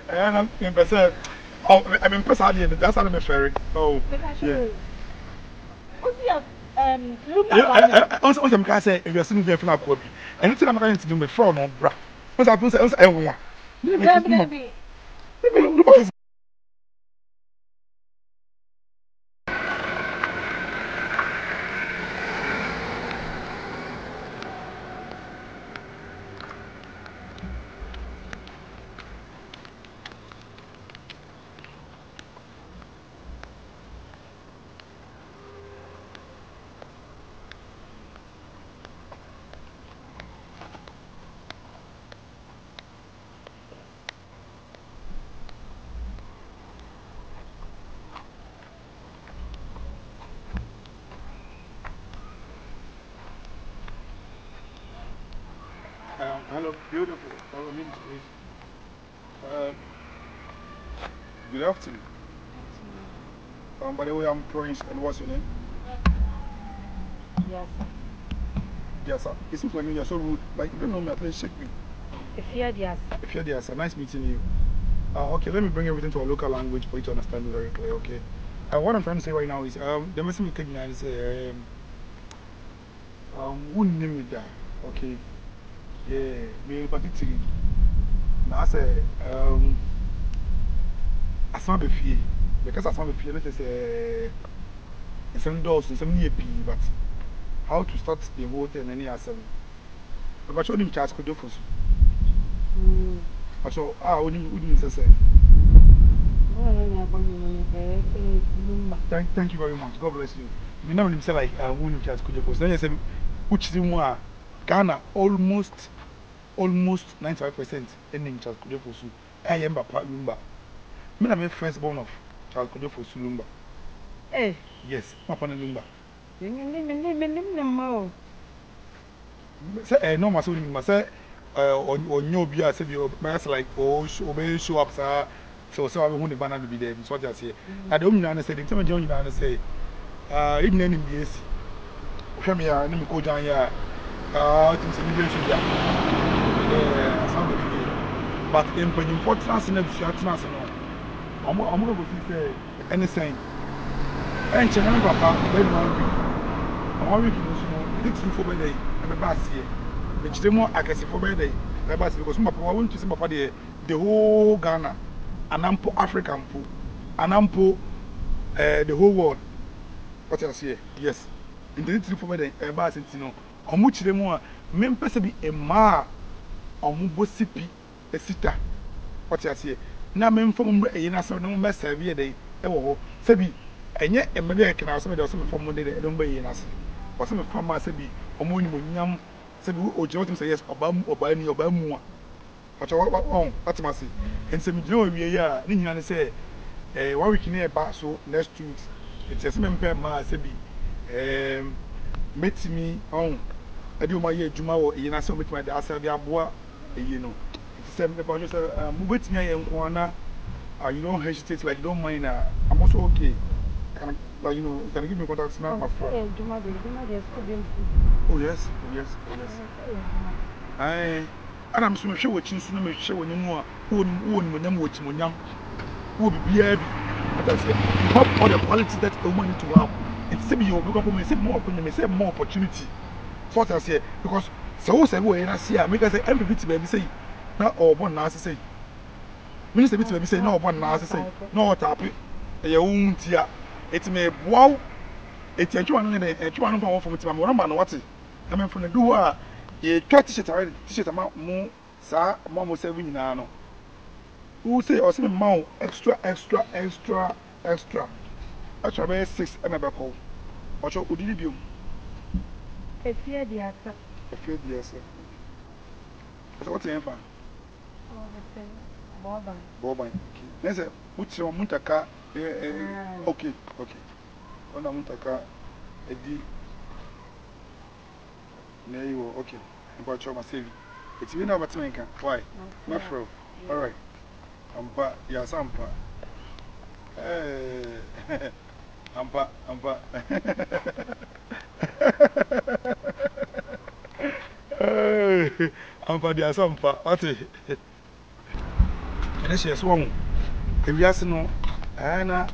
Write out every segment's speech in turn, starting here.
And I'm in person. Oh, I'm in person. That's how I'm ferry. Oh, yeah. Also, I'm going to say, if you're sitting there for a copy, and it's not going to do with fraud on bra. What's up? What's everyone? Hello, beautiful. Follow me, please. Good afternoon. By the way, I'm Prince, and what's your name? Yes. Yes, sir. It seems like you're so rude. Like, you don't know me, please shake me. If you're yes. If you're there, sir, nice meeting you. Okay, let me bring everything to a local language for you to understand very clear, okay? What I'm trying to say right now is, the message we can is, wouldn't name it that, okay? Yeah, me particularly. Now, I say, I saw the fee. Because I saw the fee, let's say, it's some near P, but how to start the whole thing, any answer. But you didn't charge for you. So, wouldn't say. Thank you very much. God bless you. You know, when you say like, wouldn't charge for you. Then you say, which is more Ghana almost 95% ending Charles Kojofosu. I am Papa Lumba. I'm the first born of Charles Kojofosu Lumba. Eh? Yes, Papa Lumba. Say, no, my son, must say, on your beer, said your mass like, oh, show up, sir. So I want the banner to be there. That's what I say. I don't understand. Tell me, John, you say, in any BS. Show me, let me go down here. Things in the should but in importance in the shortness, I'm going to say anything. And Channel Papa, very one week. I'm week, 6 for day, and a bass here. Which the more I can see for day, the bass because my papa went to see my father the whole Ghana, and Ampo African pool, and Ampo the whole world. What I say, yes. In the 3 for day, a bass, you know, how much the more, men possibly a ma. Omubo sipi esita what you say na me mfom e na so no me serve dey e wo ho sebi enye emebe e kana so me dey so me fom dey don ba yi na se o so me fam ma sebi omo ni monyam sebi o je wetin say yes oba ni oba mu a acho on atima se en se me gino wie ya ni nyina ne say 1 week ni e ba so next 2 weeks it is me mpe ma sebi metimi on ade o ma ye adwuma wo yi na se metimi da asa bi aboa you know, it's a move me and Kwana. You don't hesitate, like you don't mind. I'm also okay. Like, you know, can you give me contacts now, my friend? Oh, yes, oh, yes, oh, yes. And I'm so sure what you show when you know who them watch Munyam, who will be here. But I say, you have all the quality that a woman need to have. It's same you look up for me, say more opinion, say more opportunity. So what I say, because so say, when I see, I make us say, every bit baby say. Not all one now say. Minister bit baby say no one now say. No tap it. Your own tia. It may wow. It's a one in a one from it. I'm one what it. I mean from the door. You try to t-shirt amount more. Sir, Mamma 7 now. Who say or some mount extra. Extra by 6 and a back home. What would you do? If you're the answer. If you're the answer. What's the answer? Boban. Let's say, what's your Muntaka? Okay. On a Muntaka, a D. There you go, okay. About your saving. It's been over to make. Why? My friend. All right. Ampa, yes, Ampa. Ampa. Ampa, yes, Ampa. What? And she has one. If you ask no, Anna,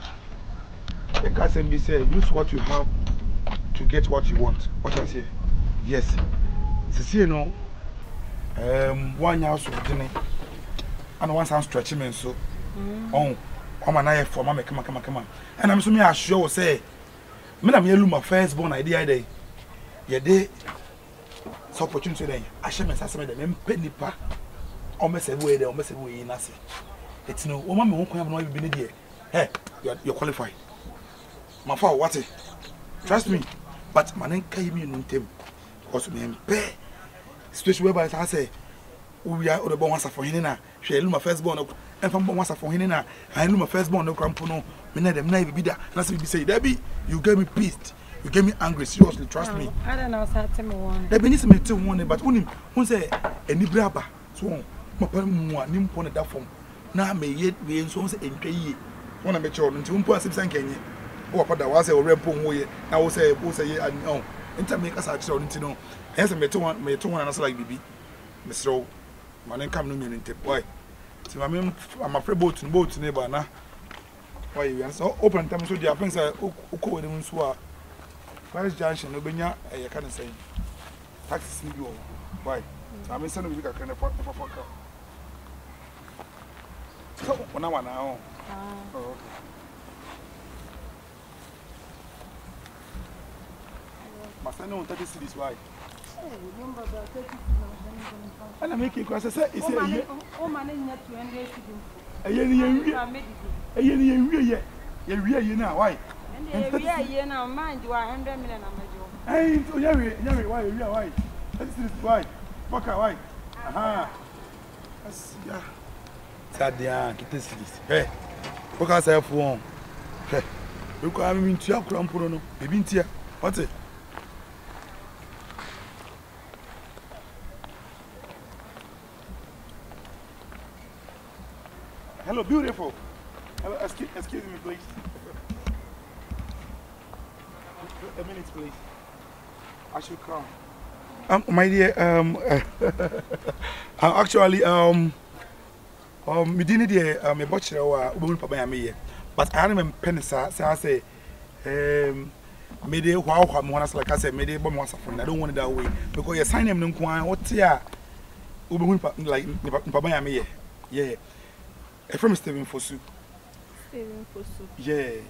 the cousin be say, use what you have to get what you want. What I say? Yes. See, you know, 1 year so dinner, and once I'm stretching me so. Oh, I'm an eye for mamma, come on. And I'm so me, I sure say, Madam, you look my first born idea day. Ye day, so opportunity day. I shall miss some of them, penny pa. Almost every way, they almost every way in us. It's no woman won't have no been here. Hey, you're qualified. My father, what it? Trust me, but my name came in on him. Because me and pay. Especially whereby I say, we are the bonus for him. She look my first born, and from bonus for him. I look my first born, no crampono. Me let them never be there. That's what we say, Debbie, you gave me pissed. You gave me angry. Seriously, trust me. I don't know how to move. Debbie needs me to one, but when say, any braba, so, my parent, nim pon that form. Now, may yet be in so say, one of my children to impose some Kenya. Or what that was a repo way. I will say, and no. Make us actually to know. As a metal one, and like BB. Mr. My name come to me in tip. Why? So I'm afraid boat neighbor now. Why you answer open time so the offense are Uko with them swap. First junction, no benya, I can't say. Taxes need you. Why? I'm in some of you can afford for fuck. So, when I want now. Oh, okay. My son won't take this why. And I make it because I said, it's a year. Oh, my name yet 200. A year, you know why? And a year now, mind you are 100 million. Hey, to Yari, why? Why? This is why. Fuck, why? Aha. Yeah. Sadia, get this. Hey, what can I say for one? Hey, you can't mean to your crumpuro, baby. What's it? Hello, beautiful. Excuse me, please. A minute, please. I should come. My dear, actually, we didn't hear a butcher or woman for me, but I am a penisa. So I say, maybe wow, like I said, maybe bomb was a friend. I don't want it that way because you sign him, what's here? Like Papa, me, yeah. From Stephen Fosu. Stephen Fosu. Yeah.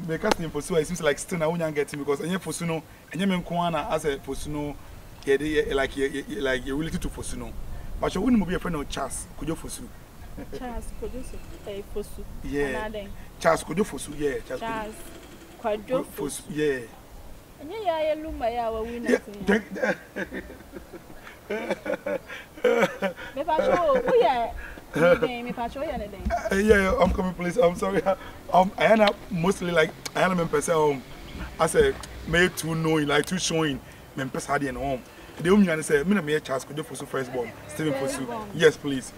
My cousin Fosu, it seems like still now when you get him because any Fosuno, and you mean Kwana as a Fosuno, like you're related to Fosuno. But you wouldn't be a friend of Charles. Could you Fosu? Charles, could you say Fosu? Yeah. Charles, could you Fosu? Yeah. Charles, could you Fosu? Yeah. And yeah, I look my hour winner. Yeah, I'm coming, please. I'm sorry. I am mostly like I am a person. I say, made too knowing, like too showing. Me person had in home. The woman say, "Me na me Charles could you Fosu first born, Stephen Fosu." Yes, please.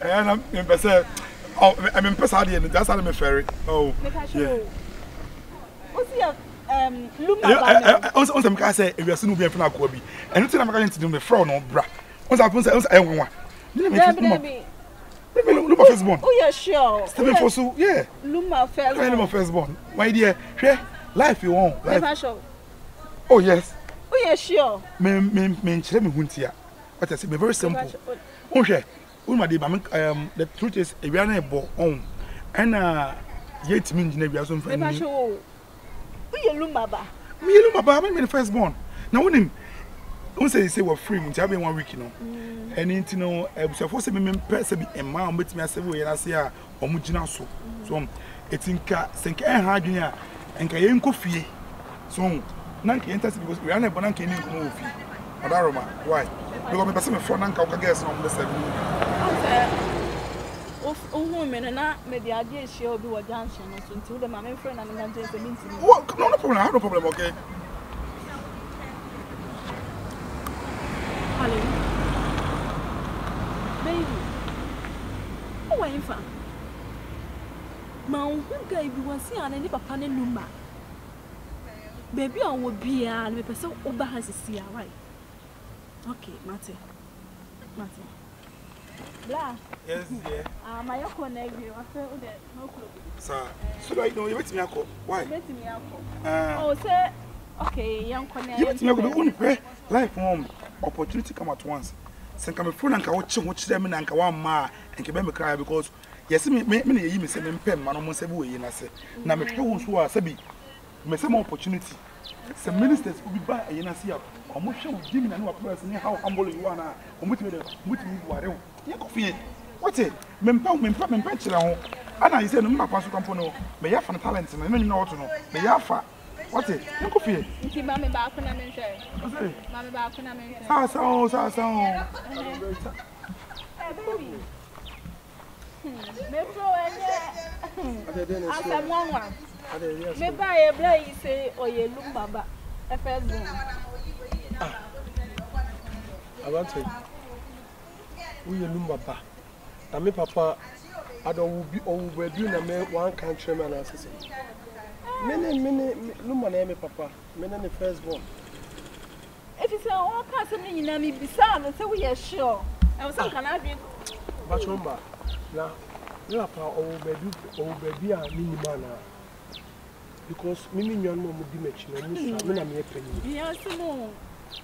And I'm person. Oh, I'm person had in. That's how I'm ferry. Oh, yeah. What's your Luma? Also, some guy say, if you are soon be a friend of Kobe, and you tell I'm going to do me fraud no bra. Once I say, I want one. Luma firstborn. Oh, yeah, sure. Stephen Fosu, yeah. Luma firstborn. Luma firstborn. My dear, life you want. Oh, yes. Oh, yeah, sure. Me huntia. What I say, be very simple. Oh, yeah. The truth is, if you are not born, and yet means never some friend. Oh, yeah, Luma ba. Me Luma ba, me the firstborn. Now when him. Don't say we're free. We have been 1 week, you know. And you know, so for some person be a man, but me I say we are here or mujina so. So it's in car, think I had you and can coffee. So Nanki enters because we are not going to move. Adaroma, why? Because me person me phone Nanka okay guess on the 7. Oh, woman, and not maybe I did show be what junction so until the mammy friend and I'm just a meeting. What? No problem. I have no problem. Okay. Baby, oh, I'm fine. My who gave you one see on any papa and Luma. Baby, I will be a person over has a see right. Okay, Mate. Blah. Yes, dear. My uncle and I feel that no clue. Sir, so I know you wait me ako. Why? Let me oh, say, okay, young Cornell. You wait me ako. The only way life home opportunity come at once. Sen come phone and watch them and one ma and keep me cry because yes, me say me pen man almost every way na say. Na me hwe won so a sabi me say more opportunity. Some ministers will be by a yenasia. Almost show Jimmy and what person how humble you are now. Muti ware. Ya coffee. What it? Mempa chira ho. Ana you say no mapa so kampo no. Me ya fan talent na no nyina what no. Me ya fa. What it? Ya coffee. Nti mama ba ko na me hwe. Mama ba ko na me hwe. Sa. Baby. Me pro enye. Asa mwanwa. Me ba ye bla yi say oye lumbaba. FS Boom. I want to. We are lumbaba. Na me papa ado will be na me one country man assassin. Many lumba na me papa. Many the first born. If you say all kinds of me na me bisa, say we are sure. I was can I be But remember, now you are baby a miniman because me nyan mo di mechi na musa me na me penny. Yes no.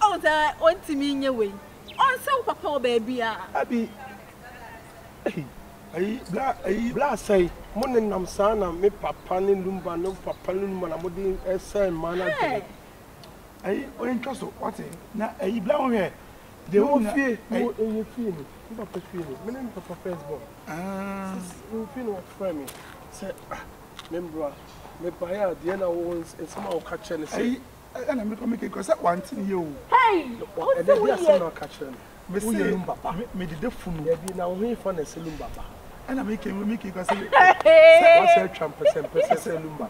Oh that want me in your way. On so papa baby a. Abi bla say mo nenam sa na me papa ne lumba no papa ne lumba na mo di esa man agbe. Ayi o interest what na ayi bla won here. They won't fear no any fear ni. Papa fear ni. Me na papa first born. You feel what for me. Say member me buy the na wons and some of catch and say ana me come because one thing you. Hey, and then there some catch and me say me the funu. Ya bi na wo hin for na selum baba. Ana me because say say 1% lumba.